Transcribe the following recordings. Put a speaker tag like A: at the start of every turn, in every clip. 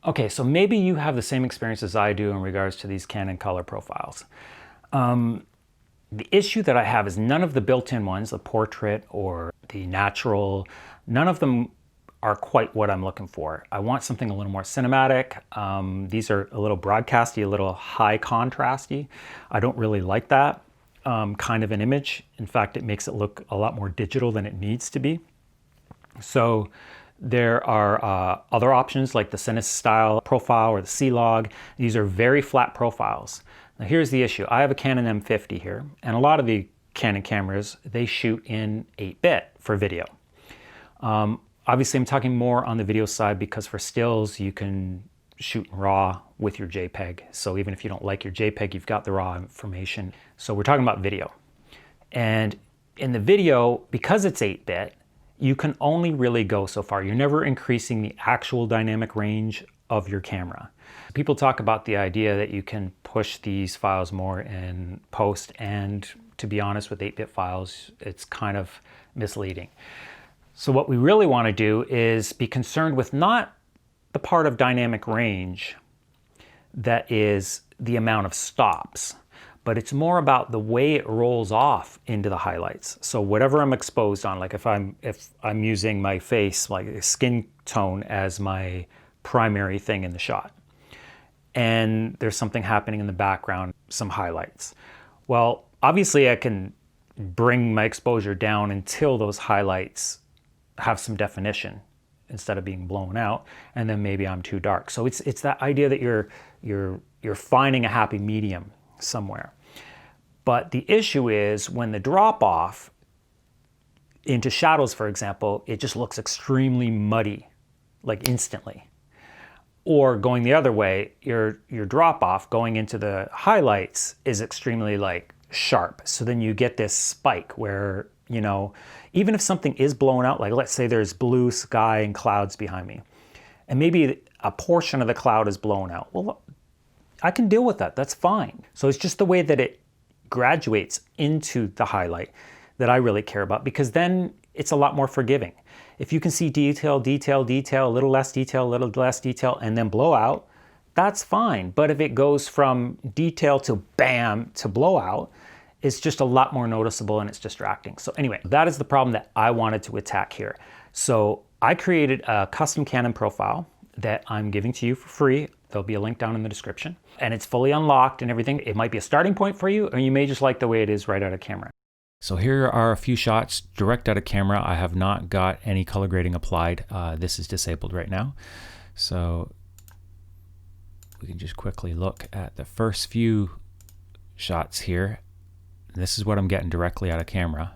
A: Okay, so maybe you have the same experience as I do in regards to these Canon color profiles. The issue that I have is none of the built-in ones, the portrait or the natural, none of them are quite what I'm looking for. I want something a little more cinematic. These are a little broadcasty, a little high contrasty. I don't really like that kind of an image. In fact, it makes it look a lot more digital than it needs to be. So there are other options like the Cine style profile or the C-Log. These are very flat profiles. Now here's the issue. I have a Canon M50 here, and a lot of the Canon cameras, they shoot in 8-bit for video. Obviously I'm talking more on the video side because for stills you can shoot in RAW with your JPEG. So even if you don't like your JPEG, you've got the RAW information. So we're talking about video. And in the video, because it's 8-bit, you can only really go so far. You're never increasing the actual dynamic range of your camera. People talk about the idea that you can push these files more in post, and to be honest, with 8-bit files, it's kind of misleading. So what we really want to do is be concerned with not the part of dynamic range that is the amount of stops, but it's more about the way it rolls off into the highlights. So whatever I'm exposed on, like if I'm using my face, like skin tone as my primary thing in the shot, and there's something happening in the background, some highlights. Well, obviously I can bring my exposure down until those highlights have some definition instead of being blown out, and then maybe I'm too dark. So it's that idea that you're finding a happy medium somewhere. But the issue is when the drop off into shadows, for example, it just looks extremely muddy, like instantly. Or going the other way, your drop off going into the highlights is extremely like sharp. So then you get this spike where, you know, even if something is blown out, like let's say there's blue sky and clouds behind me, and maybe a portion of the cloud is blown out. Well, I can deal with that, that's fine. So it's just the way that it graduates into the highlight that I really care about, because then it's a lot more forgiving. If you can see detail, detail, detail, a little less detail, and then blowout, that's fine. But if it goes from detail to bam to blowout, it's just a lot more noticeable and it's distracting. So anyway, that is the problem that I wanted to attack here. So I created a custom Canon profile that I'm giving to you for free. There'll be a link down in the description, and it's fully unlocked and everything. It might be a starting point for you, or you may just like the way it is right out of camera. So here are a few shots direct out of camera. I have not got any color grading applied. This is disabled right now. So we can just quickly look at the first few shots here. This is what I'm getting directly out of camera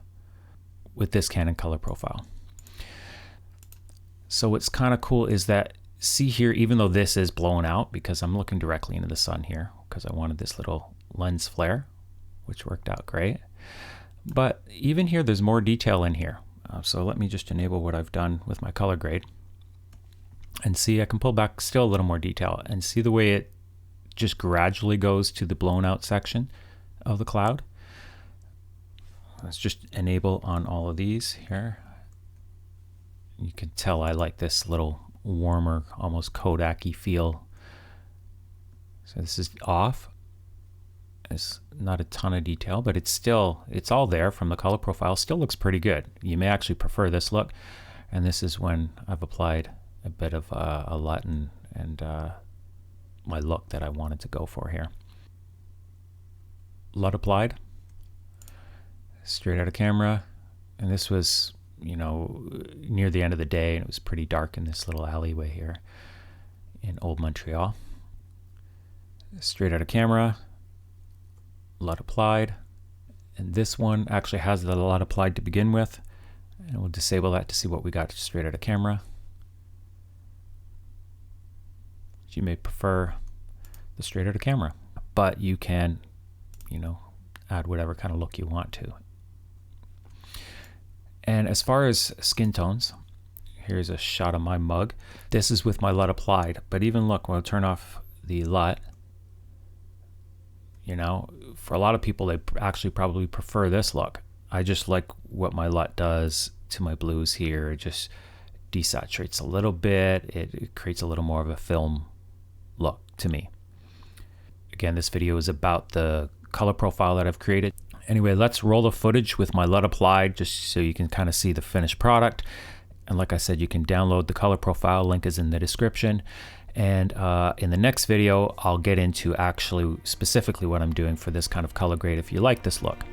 A: with this Canon color profile. So what's kind of cool is that, see here, even though this is blown out, because I'm looking directly into the sun here, because I wanted this little lens flare, which worked out great. But even here, there's more detail in here. So let me just enable what I've done with my color grade. And see, I can pull back still a little more detail and see the way it just gradually goes to the blown out section of the cloud. Let's just enable on all of these here. You can tell I like this little warmer, almost Kodak-y feel. So this is off. It's not a ton of detail, but it's all there from the color profile. Still looks pretty good. You may actually prefer this look. And this is when I've applied a bit of a LUT and my look that I wanted to go for here. LUT applied, straight out of camera. And this was, you know, near the end of the day, and it was pretty dark in this little alleyway here in Old Montreal. Straight out of camera, LUT applied, and this one actually has the LUT applied to begin with, and we'll disable that to see what we got straight out of camera. You may prefer the straight out of camera, but you can, you know, add whatever kind of look you want to. And as far as skin tones, here's a shot of my mug. This is with my LUT applied, but even look, when I turn off the LUT, you know, for a lot of people, they actually probably prefer this look. I just like what my LUT does to my blues here. It just desaturates a little bit. It creates a little more of a film look to me. Again, this video is about the color profile that I've created. Anyway, let's roll the footage with my LUT applied just so you can kind of see the finished product. And like I said, you can download the color profile, link is in the description. And in the next video, I'll get into actually specifically what I'm doing for this kind of color grade if you like this look.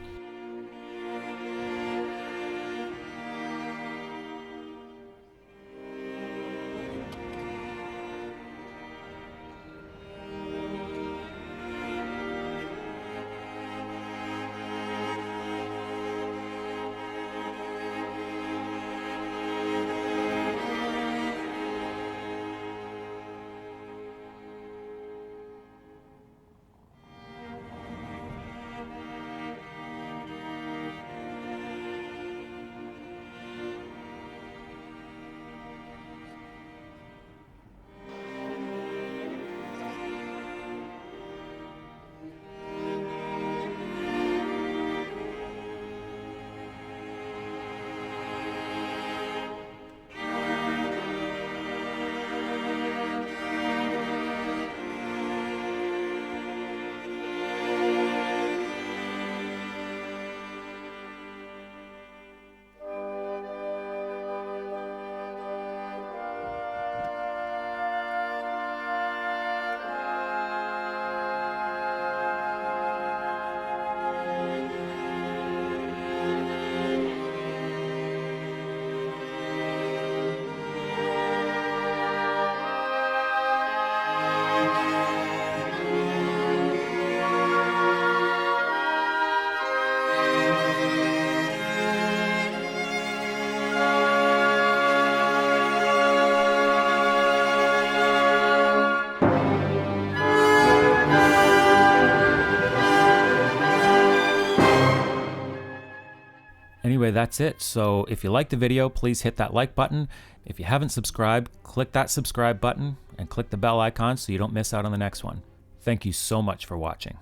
A: Anyway, that's it. So if you liked the video, please hit that like button. If you haven't subscribed, click that subscribe button and click the bell icon so you don't miss out on the next one. Thank you so much for watching.